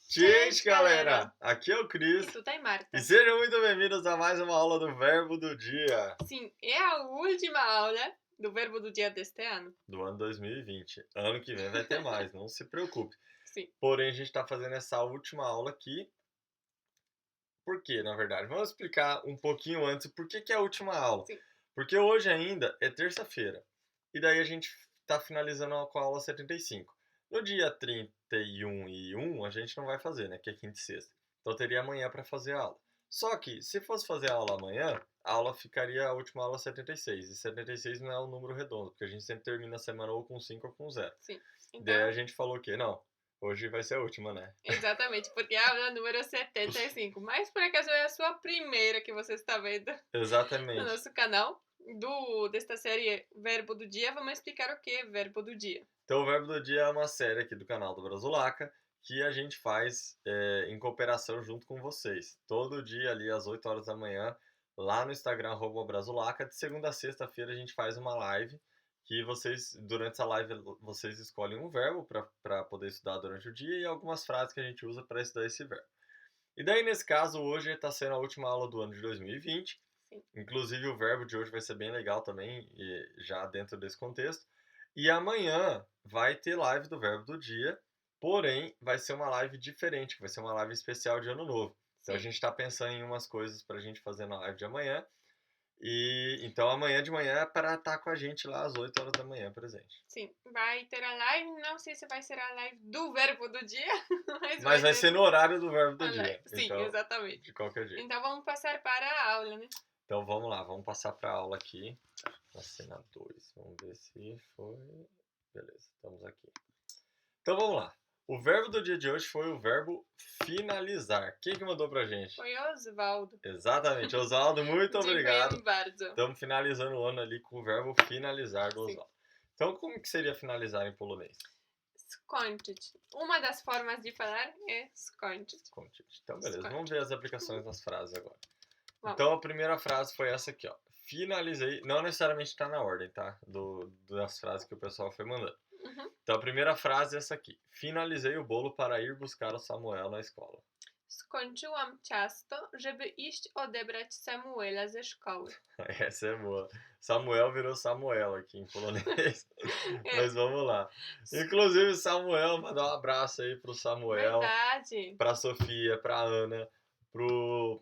Gente, galera! Aqui é o Cris E tu tá em Marta. e sejam muito bem-vindos a mais uma aula do Verbo do Dia Sim, é a última aula do verbo do dia deste ano. do ano 2020. Ano que vem vai ter mais, não se preocupe. Sim, Porém, a gente está fazendo essa última aula aqui. Por quê, na verdade? Vamos explicar um pouquinho antes por que é a última aula. sim, Porque hoje ainda é terça-feira. E daí a gente está finalizando com a aula 75. No dia 31 e 1 a gente não vai fazer, né? Que é quinta e sexta. Então teria amanhã para fazer a aula. Só que se fosse fazer a aula amanhã, a aula ficaria a última aula 76. E 76 não é um número redondo, porque a gente sempre termina a semana ou com 5 ou com 0. sim. Daí a Então, gente falou que não, hoje vai ser a última, né? exatamente, porque é a aula número 75. Mas por acaso é a sua primeira que você está vendo no Exatamente. nosso canal desta série Verbo do Dia. Vamos explicar o que é Verbo do Dia. Então, o Verbo do Dia é uma série aqui do canal do Brasulaca que a gente faz em cooperação junto com vocês. Todo dia ali às 8 horas da manhã, lá no Instagram, @Brasulaca. De segunda a sexta-feira a gente faz uma live que vocês, durante essa live, vocês escolhem um verbo para poder estudar durante o dia e algumas frases que a gente usa para estudar esse verbo. E daí, nesse caso, hoje está sendo a última aula do ano de 2020. Sim. Inclusive, o verbo de hoje vai ser bem legal também, já dentro desse contexto. E amanhã vai ter live do Verbo do Dia, porém vai ser uma live diferente, vai ser uma live especial de Ano Novo. Então a Sim. gente está pensando em umas coisas para a gente fazer na live de amanhã. E então amanhã de manhã é para estar com a gente lá às 8 horas da manhã presente. Sim, vai ter a live, não sei se vai ser a live do verbo do dia, mas Mas vai vai ter ser no horário do Verbo a do live. Dia. Sim, Então, exatamente. de qualquer jeito. Então vamos passar para a aula, né? Então vamos lá, vamos passar para a aula aqui. Na cena 2. Vamos ver se foi. Beleza, estamos aqui. Então vamos lá. O verbo do dia de hoje foi o verbo finalizar. Quem que mandou pra gente? Foi Oswaldo. Exatamente, Oswaldo, muito obrigado. Dziękuję bardzo. Estamos finalizando o ano ali com o verbo finalizar do Sim. Oswaldo. Então, como que seria finalizar em polonês? Skończyć. Uma das formas de falar é skończyć. Skończyć. Então, beleza. Skończyć. Vamos ver as aplicações nas frases agora. Vamos. Então, a primeira frase foi essa aqui, ó. Finalizei. Não necessariamente está na ordem, tá? Das frases que o pessoal foi mandando. Mhm. Então, a primeira frase é essa aqui. Finalizei o bolo para ir buscar o Samuel na escola. Skończyłam ciasto, żeby iść odebrać Samuela ze szkoły. Essa é boa. Samuel virou Samuel aqui em polonês. É. Mas vamos lá. Inclusive, Samuel, mandar um abraço aí pro Samuel, Verdade. pra Sofia, pra Ana, pro.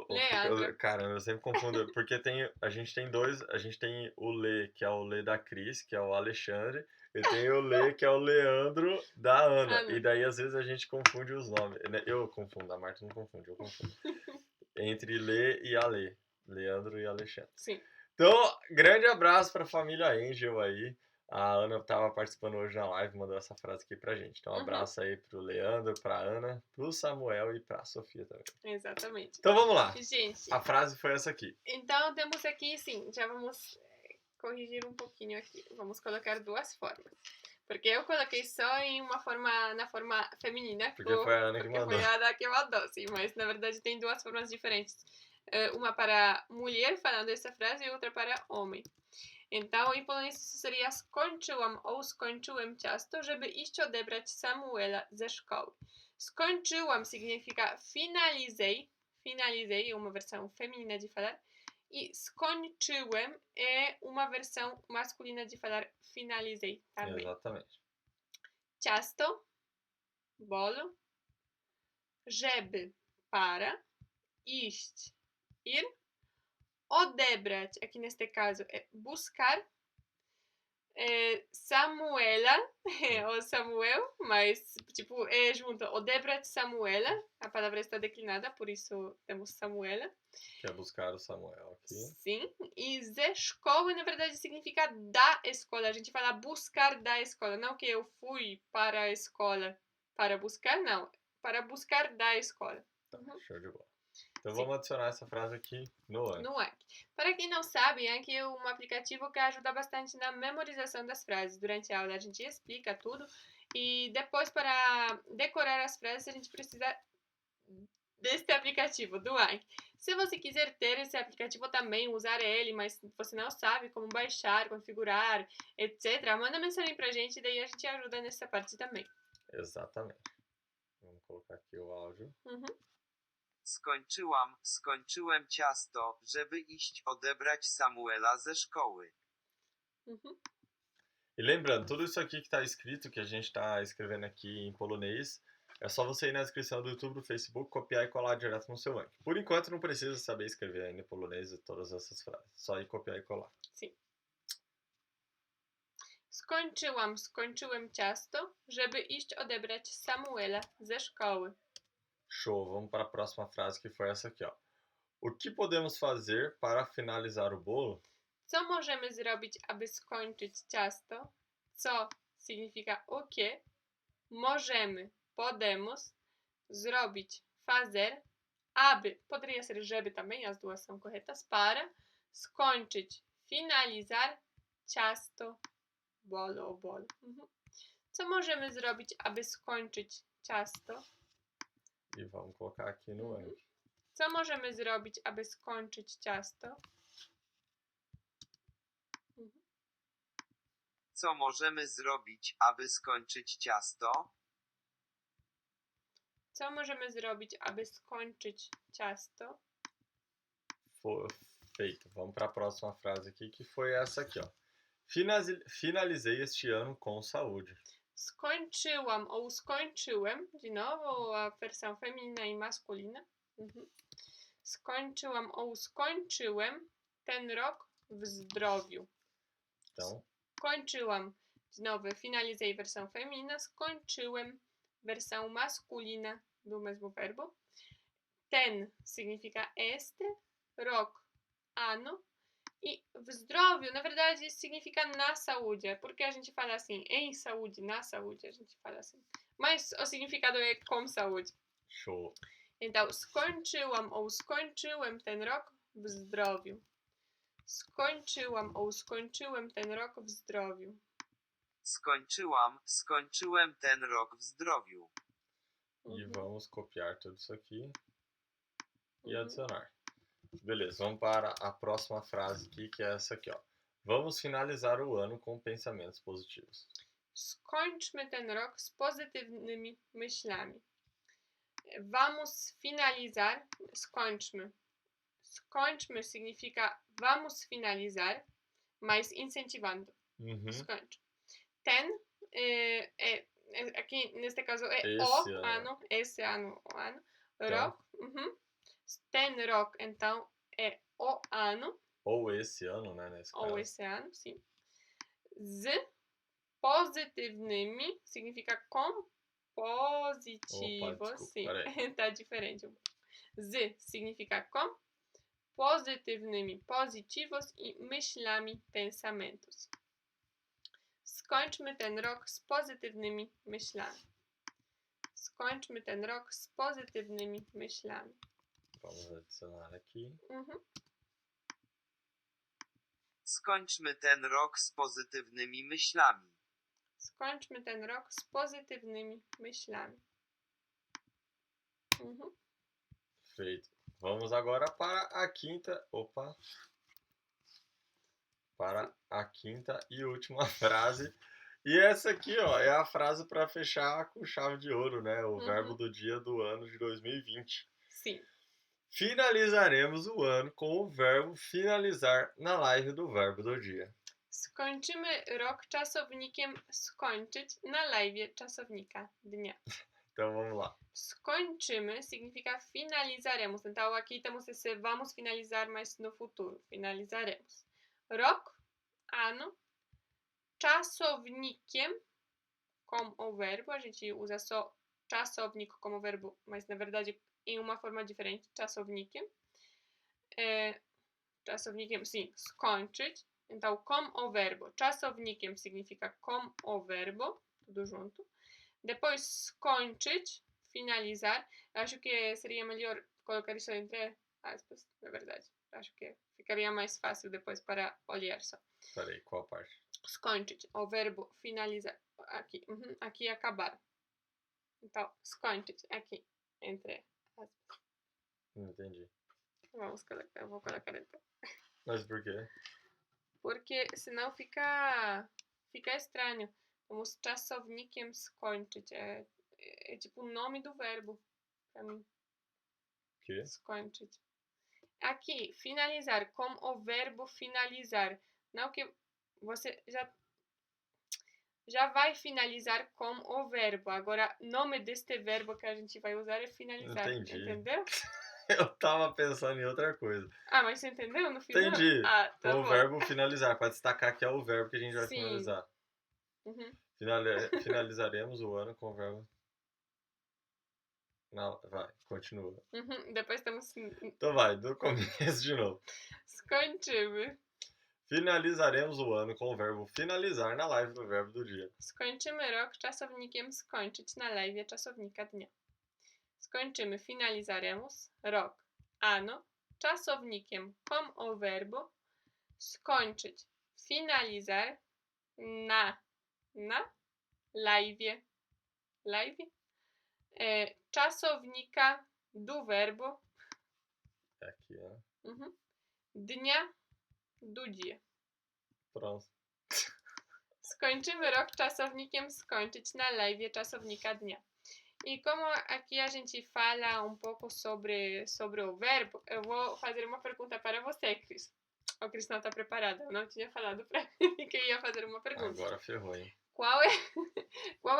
Leandro. Caramba, eu sempre confundo. Porque a gente tem dois. A gente tem o Lê, que é o Lê da Cris, que é o Alexandre. E tem o Lê, que é o Leandro da Ana. Ana. E daí, às vezes, a gente confunde os nomes. Eu confundo, a Marta não confunde, eu confundo. Entre Lê e Ale. Leandro e Alexandre. Sim. Então, grande abraço para a família Angel aí. A Ana estava participando hoje na live, mandou essa frase aqui pra gente. Então, um abraço aí pro Leandro, pra Ana, pro Samuel e pra Sofia também. Exatamente. Então, vamos lá. Gente, A frase foi essa aqui. então temos aqui, sim, já vamos corrigir um pouquinho aqui. Vamos colocar duas formas. Porque eu coloquei só em uma forma, na forma feminina. Porque foi a Ana que mandou. Foi a Ana que mandou, sim. Mas, na verdade, tem duas formas diferentes. Uma para mulher falando essa frase e outra para homem. Então, em polonês isso seria skończyłam ou skończyłem ciasto, żeby iść odebrać Samuela ze szkoły. Skończyłam significa finalizei. Finalizei é uma versão feminina de falar. E skończyłem é uma versão masculina de falar finalizei também. Exatamente. Ciasto, bolo. Żeby, para. Iść, ir. Odebrać, aqui neste caso é buscar. Samuela, ou Samuel, mas tipo é junto. Odebrać Samuela, a palavra está declinada, por isso temos Samuela. Quer buscar o Samuel aqui. Sim, e ze szkoły na verdade significa da escola. A gente fala buscar da escola, não que eu fui para a escola para buscar, não. Para buscar da escola. Tá, show de bola. Então Sim. vamos adicionar essa frase aqui no Anki. No Anki. Para quem não sabe, Anki é um aplicativo que ajuda bastante na memorização das frases. Durante a aula a gente explica tudo e depois para decorar as frases a gente precisa deste aplicativo, do Anki. Se você quiser ter esse aplicativo também, usar ele, mas você não sabe como baixar, configurar, etc., manda mensagem pra gente e daí a gente ajuda nessa parte também. Exatamente. Vamos colocar aqui o áudio. Mhm. Skończyłem ciasto, żeby iść odebrać Samuela ze szkoły. Mhm. E lembrando, tudo isso aqui que está escrito, que a gente está escrevendo aqui em polonês, é só você ir na descrição do YouTube, do Facebook, copiar e colar direto no seu Anki. Por enquanto não precisa saber escrever ainda em polonês e todas essas frases, só ir copiar e colar. Sim. Skończyłem ciasto, żeby iść odebrać Samuela ze szkoły. Show, vamos para a próxima frase que foi essa aqui, ó. O que podemos fazer para finalizar o bolo? Co możemy zrobić, aby skończyć ciasto? Co significa o que? Możemy, podemos, zrobić, fazer, aby, poderia ser żeby também, as duas são corretas, para, skończyć, finalizar, ciasto, bolo, bolo. Co możemy zrobić, aby skończyć ciasto? E vamos colocar aqui no Anki. Co możemy zrobić, aby skończyć ciasto? Co możemy zrobić, aby skończyć ciasto? Co możemy zrobić, aby skończyć ciasto? Feito. Vamos para a próxima frase aqui, que foi essa aqui, ó. Finalizei este ano com saúde. Skończyłam, ou skończyłem, de novo a versão feminina e masculina. Skończyłam, ou skończyłem ten rok w zdrowiu. Então, Skończyłam, de novo, finalizei versão feminina, skończyłem versão masculina do mesmo verbo. Ten significa este, rok, ano. E w zdrowiu, na verdade, significa na saúde. Porque a gente fala assim, em saúde, na saúde, a gente fala assim. Mas o significado é com saúde. show. Então, skończyłam ou skończyłem ten rok w zdrowiu. Skończyłam ou skończyłem ten rok w zdrowiu. Skończyłem ten rok w zdrowiu. E vamos copiar tudo isso aqui e adicionar. Beleza, vamos para a próxima frase aqui, que é essa aqui, ó. Vamos finalizar o ano com pensamentos positivos. Skończmy ten rok z pozytywnymi myślami. Vamos finalizar, skończmy. Skończmy significa vamos finalizar, mas incentivando. Skończ. Ten, aqui neste caso é esse ano, rok. Ten rok, então, é o ano. Ou esse ano, né, nesse caso. Ou esse ano, sim. Z pozytywnymi significa com positivos. Opa, sim, desculpa, tá diferente. Z significa com, pozytywnymi, positivos e myślami, pensamentos. Skończmy ten rok z pozytywnymi myślami. Skończmy ten rok z pozytywnymi myślami. Vamos adicionar aqui. Skończmy ten rok z pozytywnymi myślami. Skończmy ten rok z pozytywnymi myślami. Feito. Vamos agora para a quinta. Opa! Para a quinta e última frase. E essa aqui, ó, é a frase para fechar com chave de ouro, né? O verbo do dia do ano de 2020. Sim. Finalizaremos o ano com o verbo finalizar na live do verbo do dia. Skończymy rok czasownikiem skończyć na live czasownika dnia. Então vamos lá. Skończymy significa finalizaremos. Então aqui temos esse vamos finalizar, mas no futuro. Finalizaremos. Rok, ano, czasownikiem como o verbo. A gente usa só czasownik como verbo, mas na verdade em uma forma diferente. Czasownikiem. Czasownikiem, sim, skończyć. Então, com o verbo. Czasownikiem significa com o verbo. Tudo junto. Depois, skończyć, finalizar. Acho que seria melhor colocar isso entre aspas, na verdade. Acho que ficaria mais fácil depois para olhar só. Peraí, qual parte? Skończyć, o verbo finalizar. Aqui, aqui acabar. Então, skończyć, aqui, entre aspas. Não entendi. Vamos colocar, eu vou colocar então. Mas por quê? Porque senão fica estranho. Vamos czasownikiem skończyć. é tipo o nome do verbo pra mim. Que? Skończyć. Aqui, finalizar, com o verbo finalizar. Não que você já vai finalizar com o verbo. Agora, nome deste verbo que a gente vai usar é finalizar. Entendi. Entendeu? Eu tava pensando em outra coisa. Ah, mas você entendeu no final? Entendi. Ah, tá Com o bom. verbo finalizar, para destacar que é o verbo que a gente vai Sim. finalizar. Uhum. Finalizaremos o ano com o verbo. Não, vai, continua. Uhum. Depois temos Então vai, do começo de novo. skończymy. Finalizaremos o ano com o verbo finalizar na live do verbo do dia. Skończymy rok czasownikiem skończyć na live czasownika dnia. Skończymy, finalizaremos, rok, ano, czasownikiem com o verbo, skończyć, finalizar, na live, czasownika do verbo, Aqui, ó. dnia do dia. Pronto. Skończymy rok czasownikiem skończyć na live czasownika dnia. E como aqui a gente fala um pouco sobre o verbo, eu vou fazer uma pergunta para você, Cris. O Cris não está preparado. Eu não tinha falado para ele que eu ia fazer uma pergunta. Agora ferrou, hein? Qual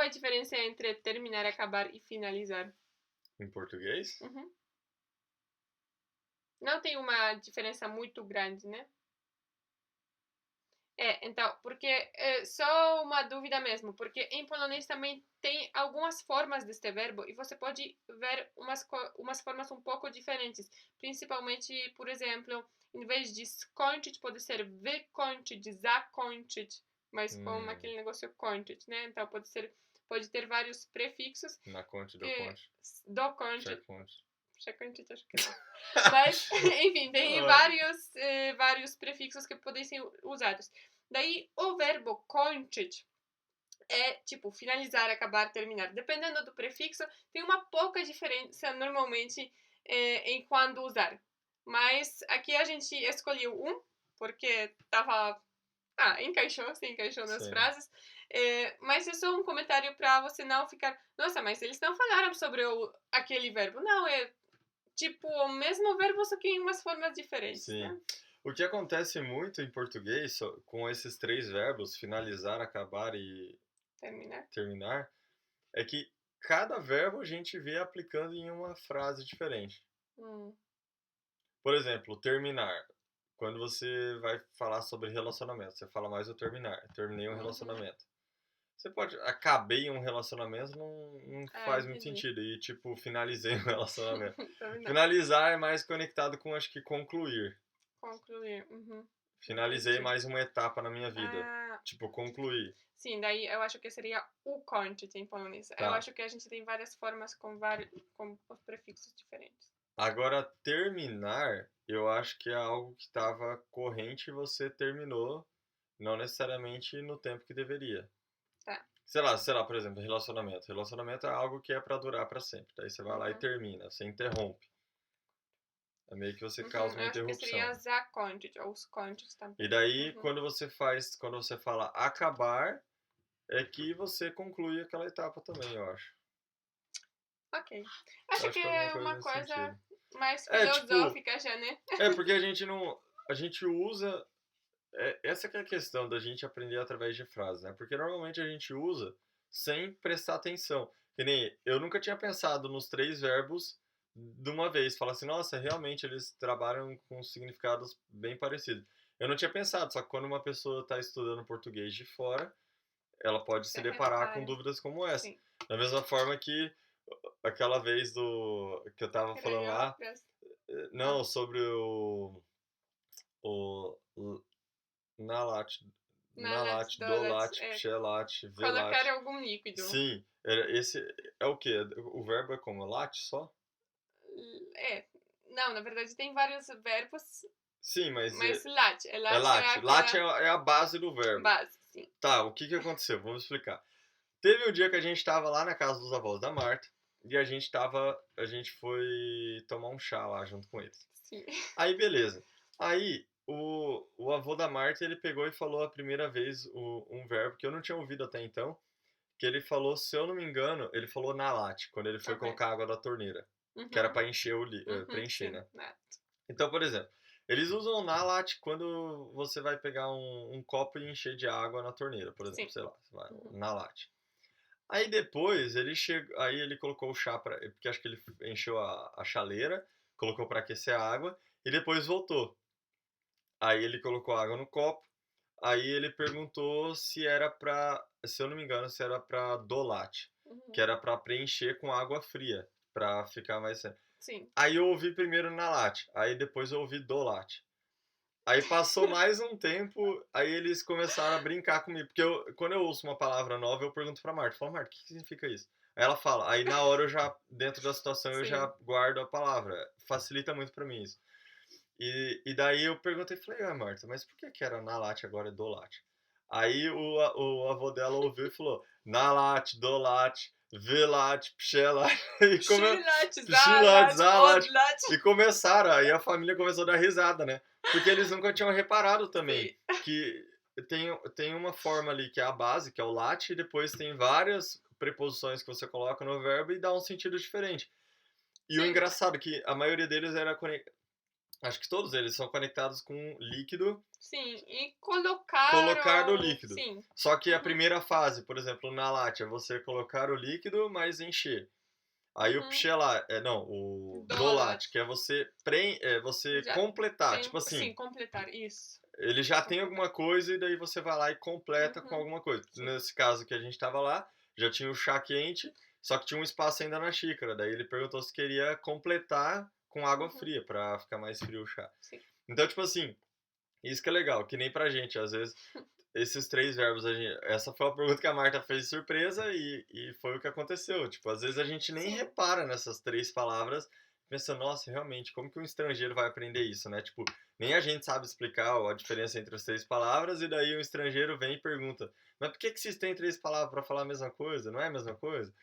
é a diferença entre terminar, acabar e finalizar? Em português? Uhum. Não tem uma diferença muito grande, né? Então, porque só uma dúvida mesmo, porque em polonês também tem algumas formas deste verbo e você pode ver umas formas um pouco diferentes. Principalmente, por exemplo, em vez de skończyć, pode ser wykończyć, zakończyć, mas com aquele negócio kończyć, né? Então, pode ter vários prefixos. Na conte, do que- conte. Dokończyć. Checkpoint. Frequente, acho que não. Mas, enfim, tem vários prefixos que podem ser usados. Daí, o verbo kończyć é tipo finalizar, acabar, terminar. Dependendo do prefixo, tem uma pouca diferença normalmente em quando usar. Mas aqui a gente escolheu porque tava. Se encaixou nas Sim. frases. Mas é só um comentário para você não ficar. Nossa, mas eles não falaram sobre aquele verbo. Não, é tipo o mesmo verbo, só que em umas formas diferentes. Sim. Né? O que acontece muito em português com esses três verbos, finalizar, acabar e terminar, é que cada verbo a gente vê aplicando em uma frase diferente. Por exemplo, terminar. Quando você vai falar sobre relacionamento, você fala mais o terminar. Terminei um relacionamento. Você pode... Acabei um relacionamento, não faz muito sentido. E, tipo, finalizei um relacionamento. Finalizar é mais conectado com, acho que, concluir. Concluir. Finalizei mais uma etapa na minha vida. Tipo, concluir. Sim, daí eu acho que seria ukończyć em polonês. Tá. Eu acho que a gente tem várias formas com os prefixos diferentes. Agora, terminar, eu acho que é algo que estava corrente e você terminou, não necessariamente no tempo que deveria. Tá. Sei lá, por exemplo, relacionamento. Relacionamento é algo que é pra durar pra sempre. Daí você vai lá e termina, você interrompe. É meio que você causa uma interrupção. Acho que seria zakończyć ou skończyć também. E daí, quando você fala acabar, é que você conclui aquela etapa também, eu acho. Ok. Acho que é uma coisa mais filosófica já, né? Porque a gente usa... essa que é a questão da gente aprender através de frases, né? Porque normalmente a gente usa sem prestar atenção. Que nem eu nunca tinha pensado nos três verbos de uma vez. Falar assim, nossa, realmente eles trabalham com significados bem parecidos. Eu não tinha pensado, só que quando uma pessoa está estudando português de fora, ela pode se deparar com dúvidas como essa. Sim. Da mesma forma que aquela vez que eu tava falando lá, não, sobre o nalat, dolat, pchelat, velat. Colocar algum líquido. Sim, esse é o quê? O verbo é como? Lat só? Não, na verdade tem vários verbos. Sim, mas lat. Lat é a base do verbo. Base, sim. Tá, o que aconteceu? Vamos explicar. Teve um dia que a gente tava lá na casa dos avós da Marta e a gente foi tomar um chá lá junto com eles. Sim. Aí, beleza. Aí, o avô da Marta, ele pegou e falou a primeira vez um verbo que eu não tinha ouvido até então, que ele falou, se eu não me engano, ele falou nalat, quando ele foi Ok. colocar água da torneira, que era Uhum. para encher preencher, Sim. né? Né? Então, por exemplo, eles usam o nalat quando você vai pegar um copo e encher de água na torneira, por exemplo, Sim. sei lá, vai, Uhum. nalat. Aí depois aí ele colocou o chá para, porque acho que ele encheu a chaleira, colocou para aquecer a água e depois voltou. Aí ele colocou água no copo. Aí ele perguntou se era pra, se eu não me engano, se era pra dolat, que Uhum. era pra preencher com água fria, pra ficar mais sério. Sim. Aí eu ouvi primeiro nalat, aí depois eu ouvi dolat. Aí passou mais um tempo, aí eles começaram a brincar comigo, porque quando eu ouço uma palavra nova, eu pergunto pra Marta, falo, Marta, o que significa isso? Aí ela fala, aí na hora eu já, dentro da situação, eu já Sim. guardo a palavra, facilita muito pra mim isso. E daí eu perguntei, falei, Marta, mas por que que era nalat agora é dolat? Aí o avô dela ouviu e falou, nalat, dolat, velat, pxelat, e Shilat, pxilat, Zalat, zalat, Odlat. e começaram, aí a família começou a dar risada, né? Porque eles nunca tinham reparado também Sim. que tem uma forma ali que é a base, que é o lat, e depois tem várias preposições que você coloca no verbo e dá um sentido diferente. E o Sim. engraçado é que a maioria deles era acho que todos eles são conectados com líquido, Sim. E colocar colocar no o... líquido. Sim. Só que a Uhum. primeira fase, por exemplo, na latte, é você colocar o líquido, mas encher. Aí o Uhum. pxelar, não, o Dolat. dolat, que é você Já completar. tem... Tipo assim, Sim, completar. Isso. ele já tem Completar. alguma coisa e daí você vai lá e completa com Uhum. alguma coisa. Sim. Nesse caso que a gente tava lá, já tinha o chá quente, só que tinha um espaço ainda na xícara. Daí ele perguntou se queria completar com água Uhum. fria, pra ficar mais frio o chá. Sim. Então, tipo assim, isso que é legal, que nem pra gente, às vezes, esses três verbos, essa foi a pergunta que a Marta fez de surpresa e foi o que aconteceu. Tipo, às vezes a gente nem Sim. repara nessas três palavras, pensa, nossa, realmente, como que um estrangeiro vai aprender isso, né? Tipo, nem a gente sabe explicar a diferença entre as três palavras e daí o estrangeiro vem e pergunta, mas por que que vocês têm três palavras pra falar a mesma coisa? Não é a mesma coisa?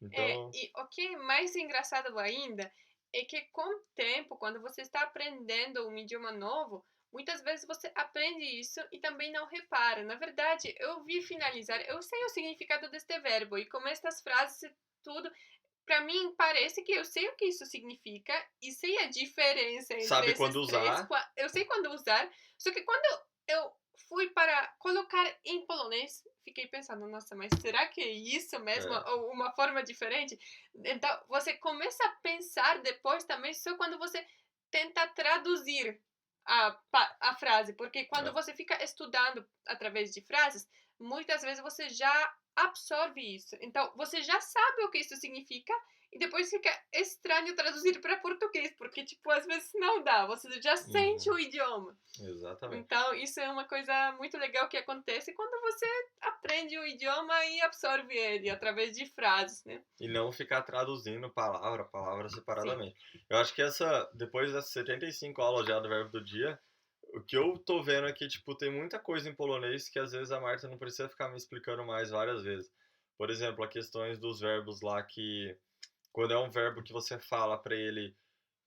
Então, E o que é mais engraçado ainda é que com o tempo, quando você está aprendendo um idioma novo, muitas vezes você aprende isso e também não repara. Na verdade, eu vi finalizar, eu sei o significado deste verbo e como estas frases e tudo, para mim parece que eu sei o que isso significa e sei a diferença entre sabe esses quando três, usar? eu sei quando usar, só que quando eu fui para colocar em polonês, fiquei pensando, nossa, mas será que é isso mesmo? É, Ou uma forma diferente? Então, você começa a pensar depois também só quando você tenta traduzir a frase, porque quando é. você fica estudando através de frases, muitas vezes você já absorve isso. Então, você já sabe o que isso significa e depois fica estranho traduzir para português, porque, tipo, às vezes não dá, você já sente Uhum, o idioma. exatamente. Então, isso é uma coisa muito legal que acontece quando você aprende o idioma e absorve ele através de frases, né? E não ficar traduzindo palavra a palavra Sim. separadamente. Eu acho que depois das 75 aulas já do verbo do dia, o que eu tô vendo é que, tipo, tem muita coisa em polonês que às vezes a Marta não precisa ficar me explicando mais várias vezes. Por exemplo, as questões dos verbos lá que, quando é um verbo que você fala para ele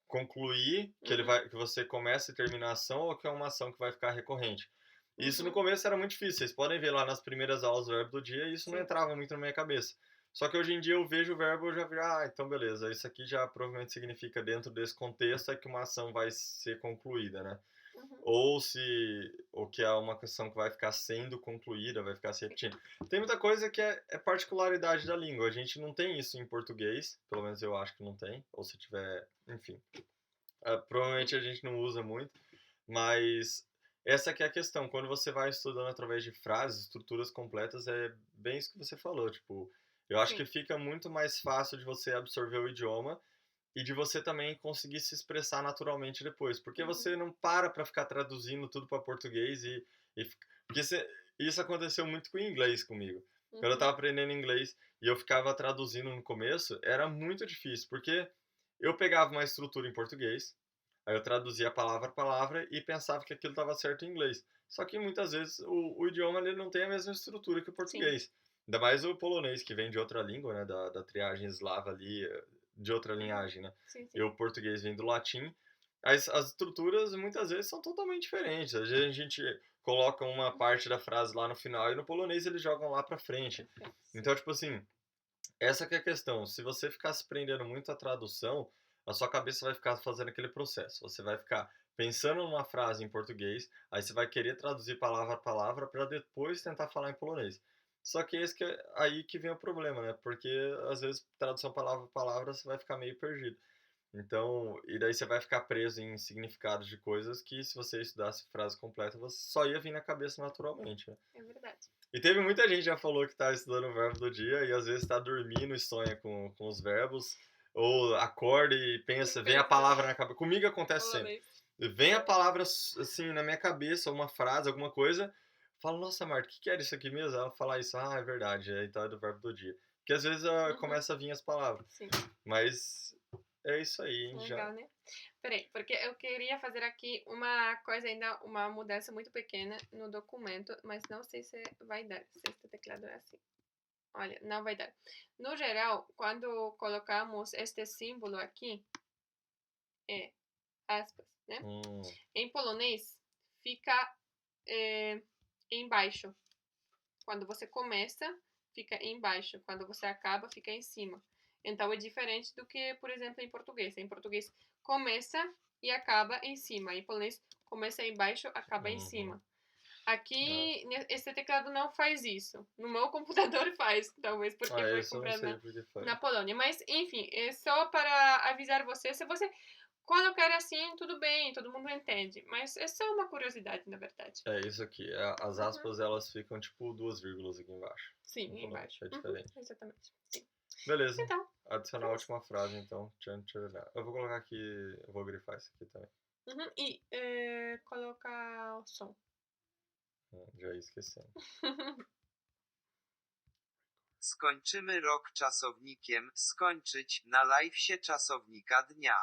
concluir, Uhum. que você começa e termina a ação, ou que é uma ação que vai ficar recorrente. Isso no Uhum. começo era muito difícil. Vocês podem ver lá nas primeiras aulas do verbo do dia, e isso não Sim. entrava muito na minha cabeça. Só que hoje em dia eu vejo o verbo e eu já vejo, então beleza, isso aqui já provavelmente significa dentro desse contexto é que uma ação vai ser concluída, né? Uhum. Ou que é uma questão que vai ficar sendo concluída, vai ficar se Sim. repetindo. Tem muita coisa que é particularidade da língua. A gente não tem isso em português, pelo menos eu acho que não tem, ou se tiver, enfim. Uhum. Provavelmente a gente não usa muito, mas essa que é a questão. Quando você vai estudando através de frases, estruturas completas, é bem isso que você falou. Tipo, eu acho que Sim. fica muito mais fácil de você absorver o idioma e de você também conseguir se expressar naturalmente depois, porque Uhum. você não para ficar traduzindo tudo para português porque isso aconteceu muito com o inglês comigo. Quando eu Uhum. estava aprendendo inglês e eu ficava traduzindo no começo, era muito difícil, porque eu pegava uma estrutura em português, aí eu traduzia palavra a palavra e pensava que aquilo estava certo em inglês. Só que muitas vezes o idioma ele não tem a mesma estrutura que o Sim. português. Ainda mais o polonês, que vem de outra língua, né, da triagem eslava ali, de outra Uhum. linhagem, né? Sim, E sim. o português vem do latim. As estruturas muitas vezes são totalmente diferentes. Às vezes a gente colocam uma parte da frase lá no final e no polonês eles jogam lá pra frente. Então, tipo assim, essa que é a questão. Se você ficar se prendendo muito à tradução, a sua cabeça vai ficar fazendo aquele processo. Você vai ficar pensando numa frase em português, aí você vai querer traduzir palavra a palavra para depois tentar falar em polonês. Só que esse que é aí que vem o problema, né? Porque às vezes tradução palavra a palavra você vai ficar meio perdido. Então, e daí você vai ficar preso em significados de coisas que se você estudasse frase completa, você só ia vir na cabeça naturalmente, né? É verdade. E teve muita gente que já falou que tá estudando o verbo do dia e às vezes tá dormindo e sonha com os verbos, ou acorda e pensa, vem a palavra na cabeça. Comigo acontece sempre. Polonês. Vem a palavra assim na minha cabeça, uma frase, alguma coisa, falo, nossa, Marta, o que era isso aqui mesmo? Ela fala isso, é verdade, então é do verbo do dia. Porque às vezes começa a vir as palavras. Sim, Mas é isso aí, hein? legal, né? Peraí, porque eu queria fazer aqui uma coisa ainda, uma mudança muito pequena no documento, mas não sei se vai dar, se este teclado é assim. Olha, não vai dar. No geral, quando colocamos este símbolo aqui, é aspas, né? Em polonês, fica embaixo. Quando você começa, fica embaixo. Quando você acaba, fica em cima. Então, é diferente do que, por exemplo, em português. Em português, começa e acaba em cima. Em polonês, começa embaixo, acaba em cima. Aqui, esse teclado não faz isso. No meu computador faz, talvez porque foi comprado na Polônia. Mas, enfim, é só para avisar você. Se você colocar assim, tudo bem, todo mundo entende. Mas é só uma curiosidade, na verdade. É isso aqui. As aspas, elas ficam tipo 2 vírgulas aqui embaixo. Sim, embaixo. É diferente. Exatamente. Sim. Beleza. Então, adicionar a última frase, então. Eu vou colocar aqui, eu vou grifar isso aqui também. E colocar o som. Já ia esquecendo. Skończymy rok czasownikiem skończyć na live'sie czasownika dnia.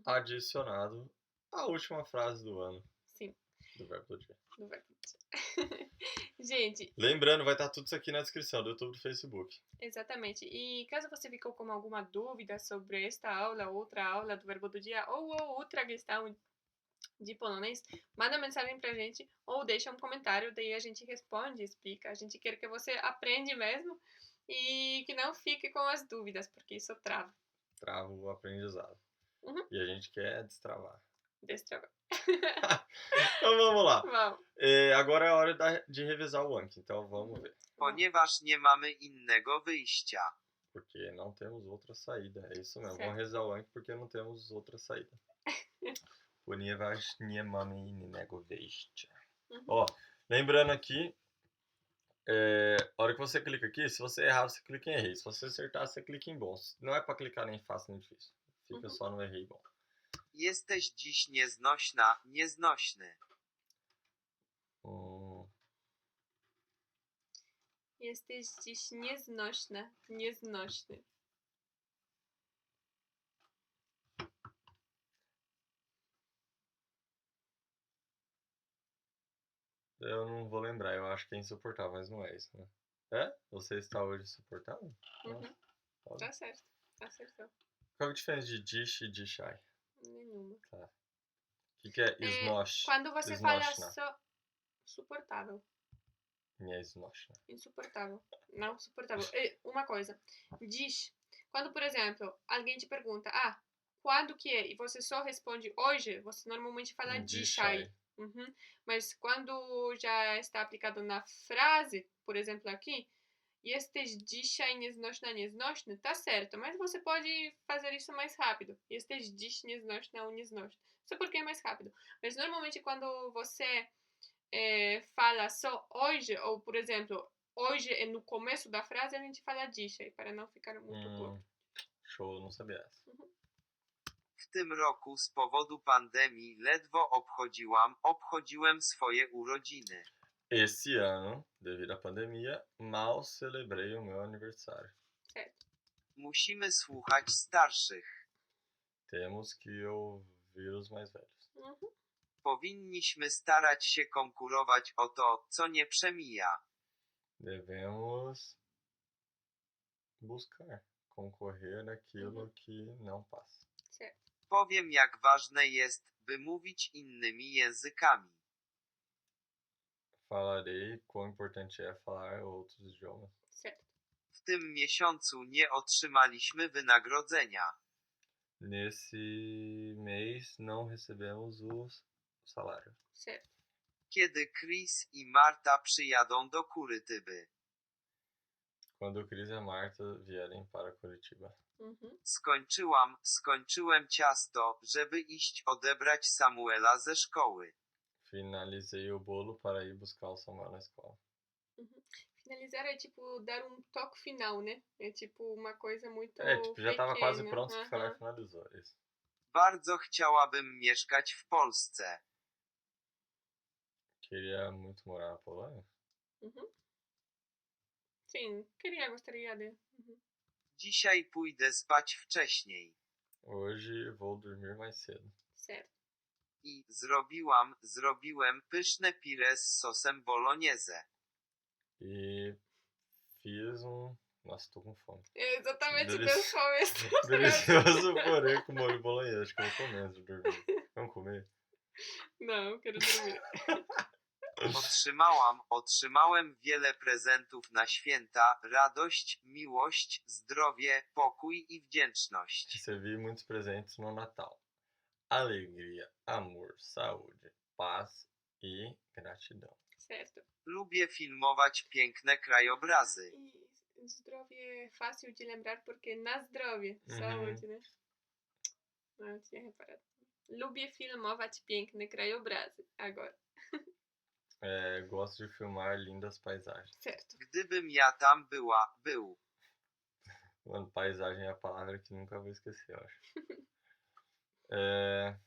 Adicionado a última frase do ano. Sim. Do verbo do dia. Do verbo do dia. Gente. Lembrando, vai estar tudo isso aqui na descrição do YouTube e do Facebook. Exatamente. E caso você ficou com alguma dúvida sobre esta aula, outra aula do verbo do dia ou outra questão de polonês, manda mensagem pra gente ou deixa um comentário, daí a gente responde, explica. A gente quer que você aprenda mesmo e que não fique com as dúvidas, porque isso trava. Trava o aprendizado. E a gente quer destravar. Destravar. Então vamos lá. Vamos. Agora é a hora de revisar o Anki, então vamos ver. Ponieważ nie mamy innego wyjścia. Porque não temos outra saída, é isso mesmo. Certo. Vamos revisar o Anki porque não temos outra saída. Ponieważ nie mamy innego wyjścia. Ó, lembrando aqui, a hora que você clica aqui, se você errar, você clica em errei. Se você acertar, você clica em bom. Não é pra clicar nem fácil nem difícil. Fica só no errei bom. Jesteś dziś nieznośna, nieznośny. Jesteś dziś nieznośna, nieznośny. Eu não vou lembrar, eu acho que é insuportável, mas não é isso, né? É? Você está hoje insuportável? Tá certo, acertou. Qual é a diferença de dish e dishai? Nenhuma. Tá. O que é snosh? Quando você fala só suportável. Nie snoshna. Insuportável. Não suportável. Uma coisa. Diz. Quando, por exemplo, alguém te pergunta, quando que é? E você só responde hoje, você normalmente fala dishai. Mas quando já está aplicado na frase, por exemplo aqui, jesteś dzisiaj nieznośna, nieznośny, tá certo, mas você pode fazer isso mais rápido. Jesteś dziś nieznośna ou nieznośny. Só porque é mais rápido. Mas normalmente quando você fala só hoje, ou por exemplo, hoje é no começo da frase, a gente fala dzisiaj, para não ficar muito curto. Show, não sabia essa. W tym roku z powodu pandemii ledwo obchodziłem swoje urodziny. Esse ano, devido à pandemia, mal celebrei o meu aniversário. Certo. Musimy słuchać starszych. Temos que ouvir os mais velhos. Powinniśmy starać się konkurować o to, co nie przemija. Devemos buscar concorrer naquilo que não passa. Certo. Powiem, jak ważne jest, by mówić innymi językami. Falarei quão importante é falar outros idiomas. Certo. W tym miesiącu nie otrzymaliśmy wynagrodzenia. Nesse mês não recebemos o salário. Certo. Kiedy Chris i Marta przyjadą do Kurytyby? Quando o Cris e a Marta vierem para Curitiba. Mhm. Skończyłem ciasto, żeby iść odebrać Samuela ze szkoły. Finalizei o bolo para ir buscar o Samuel na escola. Mhm. Finalizar é tipo dar um toque final, né? É tipo uma coisa muito Tipo, já tava quase pequena. pronto, você foi lá e Aham. finalizou. Isso. Bardzo chciałabym mieszkać w Polsce. Queria muito morar na Polônia. Mhm. Sim, gostaria de. Mhm. Dzisiaj pójdę spać wcześniej. Hoje vou dormir mais cedo. Certo. I zrobiłem pyszne pire z sosem bolognese. E fiz Nossa, tô com fome. É exatamente Delici- dessa forma essa frase. Delicioso purê com molho bolonhesa. Acho que eu vou comer antes de dormir. Vamos comer? Não, quero dormir. Otrzymałem wiele prezentów na święta, radość, miłość, zdrowie, pokój i wdzięczność. Recebi muitos presentes no Natal. Alegria, amor, saúde, paz e gratidão. Certo. Lubię filmować piękne krajobrazy. E zdrowie fácil de lembrar porque na zdrowie, Mhm. saúde, né? Não tinha reparado. Lubię filmować piękne krajobrazy. Agora. Gosto de filmar lindas paisagens. Certo. Gdybym ja tam był. Mano, paisagem é a palavra que nunca vou esquecer, eu acho. É,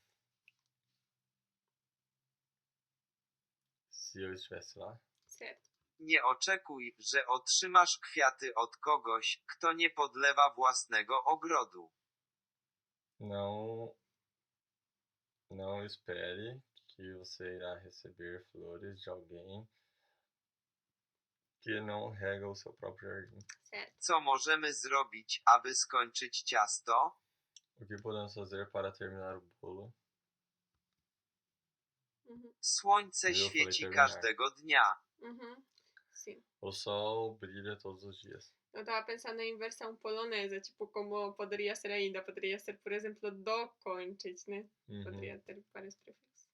Se eu estivesse lá, Certo. Nie oczekuj, że otrzymasz kwiaty od kogoś, kto nie podlewa własnego ogrodu. não espere que você irá receber flores de alguém que não rega o seu próprio jardim. Certo. Co możemy zrobić, aby skończyć ciasto? O que podemos fazer para terminar o bolo? Mhm. Słońce Viu? świeci Falei terminar. każdego dnia. Mhm. Sim. O sol brilha todos os dias. Eu tava pensando em versão polonesa, tipo, como poderia ser ainda. Poderia ser, por exemplo, dokończyć, né? Uhum. Poderia ter vários prefixos.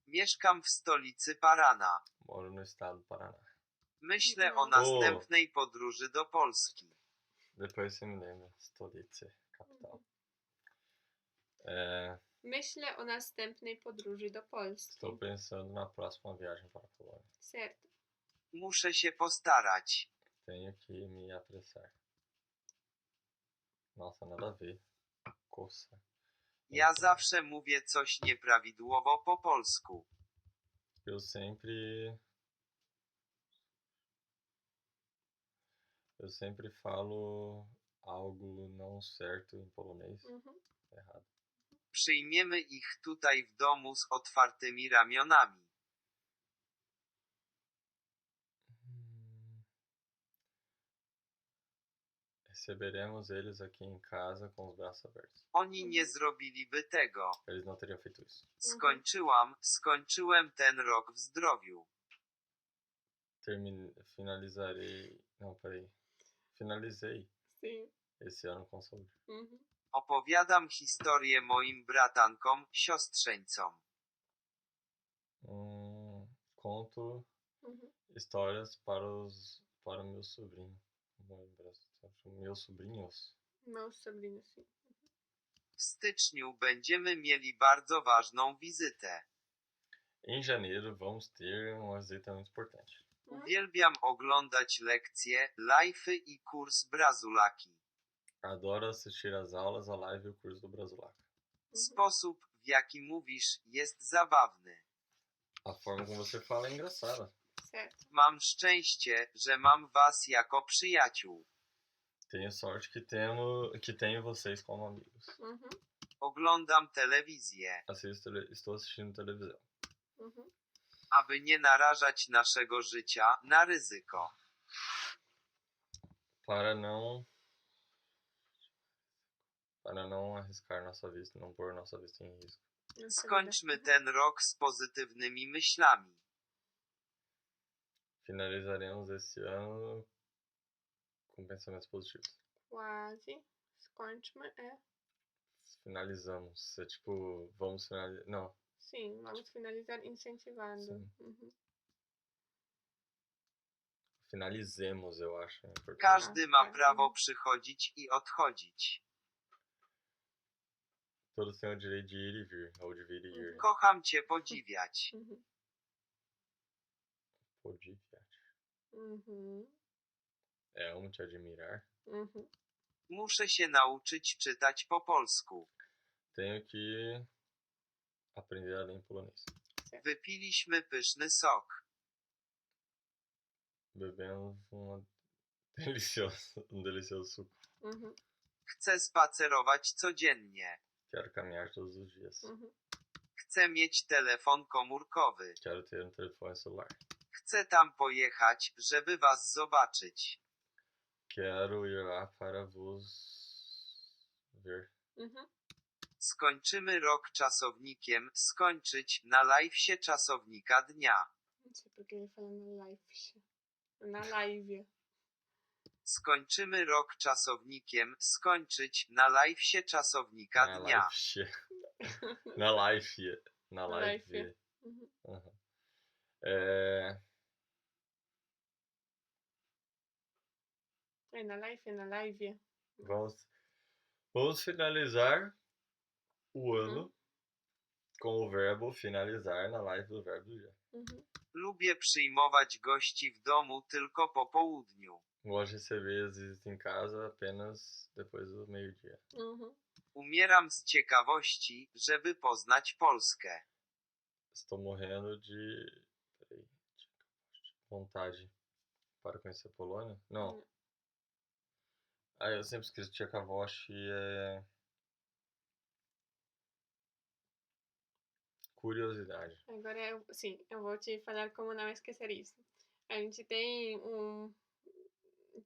Mieszkam w stolicy Parana. Moro no estado do Paraná. Myślę o O. następnej podróży do Polski. Depois você me lembra. Stolice, capital. É, Myślę o następnej podróży do Polski. Estou pensando na próxima viagem para a Polônia. Certo. Muszę się postarać. Tenho que me apressar. Nossa, nada a ver. Coça. Ja zawsze mówię coś nieprawidłowo po polsku. Eu sempre falo algo não certo em polonês. Mhm. Errado. Przyjmiemy ich tutaj w domu z otwartymi ramionami. Receberemos eles aqui em casa com os braços abertos. Oni nie zrobiliby tego. Eles não teriam feito isso. Skończyłem ten rok w zdrowiu. Finalizarei. Não, peraí. Finalizei Sim. esse ano com saúde. Mhm. Opowiadam historię moim bratankom, siostrzeńcom. Conto Mhm. histórias para meus sobrinhos. Meus sobrinhos. Meus sobrinhos, sim. W styczniu będziemy mieli bardzo ważną wizytę. Em janeiro vamos ter uma visita muito importante. Uwielbiam oglądać lekcje, live'y i kurs Brazulaki. Adoro assistir as aulas, a live e o curso do Brasilac. Sposób, w jaki mówisz, jest zabawny. A forma como você fala é engraçada. Certo. Mam szczęście, że mam was jako przyjaciół. Tenho sorte que tenho vocês como amigos. Mhm. Oglądam telewizję. Estou assistindo televisão. Mhm. Aby nie narażać naszego życia na ryzyko. Para não arriscar nossa vida, não pôr nossa vida em risco. Skończmy ten rok z pozytywnymi myślami. Finalizaremos esse ano com pensamentos positivos. Quase. Skończmy Finalizamos. É tipo, vamos finalizar. Não. Sim, vamos finalizar incentivando. Sim. Uhum. Finalizemos, eu acho. Em português. Każdy ma tak. prawo przychodzić i odchodzić. Todos têm o direito de ir e vir, ou de vir e ir. Kocham cię podziwiać. Mhm. Podziwiać. Mhm. Amo te admirar. Mhm. Muszę się nauczyć czytać po polsku. Tenho que aprender a ler em polonês. Wypiliśmy pyszny sok. Bebemos um delicioso suco. Mhm. Chcę spacerować codziennie. Quero caminhar todos os dias. Mhm. Chcę mieć telefon komórkowy. Quero ter um telefone celular. Chcę tam pojechać, żeby was zobaczyć. Quero ir lá para vos ver. Mhm. Skończymy rok czasownikiem skończyć na live'sie czasownika dnia. Não sei porque ele fala na live. Na live. Skończymy rok czasownikiem skończyć na live'sie czasownika Na dnia. live. Na live. Na Na live. live. Mhm. Uhum. Na live. Vamos finalizar o Mhm. ano com o verbo finalizar na live do verbo do dia. Mhm. Lubię przyjmować gości w domu tylko po południu. Gosto de receber as visitas em casa apenas depois do meio-dia. Mhm. Umieram z ciekawości, żeby poznać Polskę. Estou morrendo de vontade para conhecer a Polônia. Não. Ah, eu sempre esqueço. Ciekawości é curiosidade. Agora, eu vou te falar como não esquecer isso. A gente tem um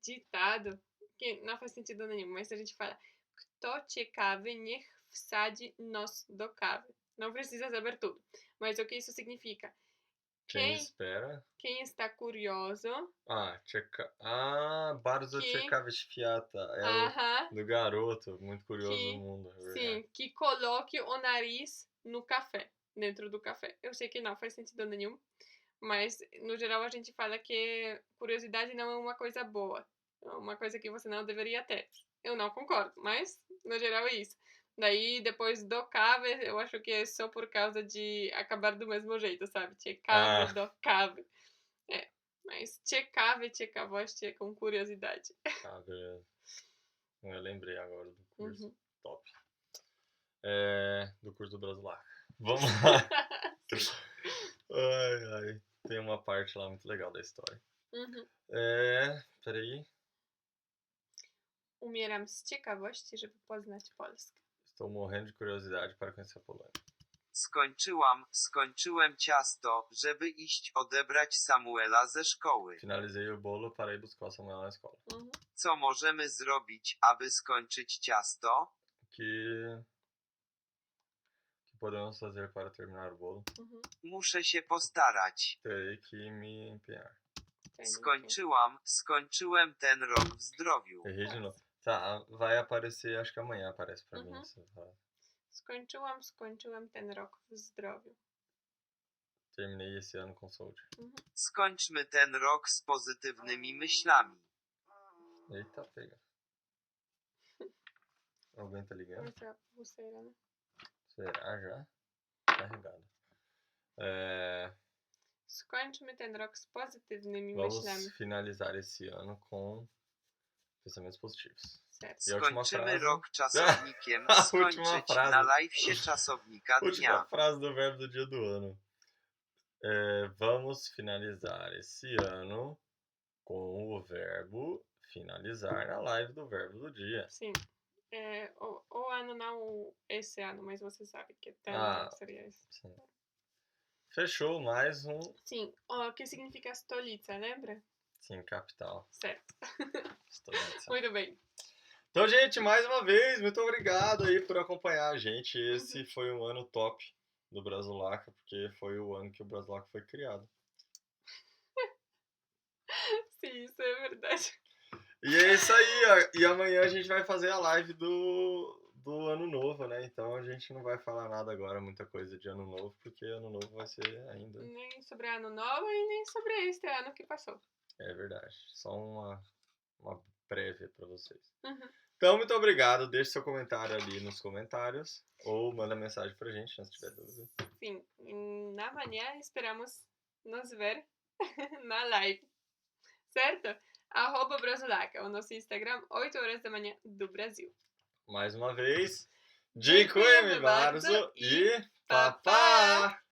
ditado que não faz sentido nenhum, mas a gente fala Kto ciekawy, niech wsadzi nos do kawy. Não precisa saber tudo, mas o que isso significa? Quem espera? Quem está curioso... Bardzo ciekawy świata. É o do garoto, muito curioso do mundo. É sim, que coloque o nariz no café, dentro do café. Eu sei que não faz sentido nenhum, mas no geral a gente fala que curiosidade não é uma coisa boa. É uma coisa que você não deveria ter. Eu não concordo, mas no geral é isso. Daí, depois do cave, eu acho que é só por causa de acabar do mesmo jeito, sabe? Ciekawy, do cave. É, mas ciekawy, ciekawość é com curiosidade. Ah, beleza. Eu lembrei agora do curso. Uhum. Top. Do curso do Brasilac. Vamos lá. Ai. Tem uma parte lá muito legal da história. Uhum. Peraí. Umieram z ciekawości, żeby poznać Polskę. Estou morrendo de curiosidade para conhecer a Polônia. Skończyłem ciasto, żeby iść odebrać Samuela ze szkoły. Finalizei o bolo para ir buscar o Samuel na escola. Uhum. Co możemy zrobić, aby skończyć ciasto? Que podemos fazer para terminar o bolo? Uhum. Muszę się postarać. Terei que me empenhar. Skończyłem ten rok w zdrowiu. Errei de novo. Tá, vai aparecer, acho que amanhã aparece pra mim. Skończyłem ten rok w zdrowiu. Terminei esse ano com saúde. Skończmy ten rok z pozytywnymi myślami. Eita, pega. Alguém tá ligando? Essa pulseira, né? Será já? Carregado. Skończmy ten rok z pozytywnymi Vamos myślami. finalizar esse ano com pensamentos positivos. Certo. Skończymy rok czasownikiem skończyć na live'sie czasownika dnia. Última frase do verbo do dia do ano. Vamos finalizar esse ano com o verbo finalizar na live do verbo do dia. Sim. O ano não esse ano, mas você sabe que seria esse. Sim. Fechou mais um. Sim. O que significa stolica, lembra? Sim, capital. Certo. Stolica. Muito bem. Então, gente, mais uma vez, muito obrigado aí por acompanhar a gente. Esse foi um ano top. do Brasulaca, porque foi o ano que o Brasulaca foi criado. Sim, isso é verdade. E é isso aí, ó. E amanhã a gente vai fazer a live do ano novo, né? Então a gente não vai falar nada agora, muita coisa de ano novo, porque ano novo vai ser ainda. Nem sobre ano novo e nem sobre este ano que passou. É verdade. Só uma prévia pra vocês. Uhum. Então, muito obrigado. Deixe seu comentário ali nos comentários. Ou manda mensagem pra gente, se tiver dúvida. Sim, na manhã esperamos nos ver na live. Certo? @Brasulaca, o nosso Instagram, 8 horas da manhã do Brasil. Mais uma vez, Dziękujemy dziękujemy bardzo bardzo i i pa, pa!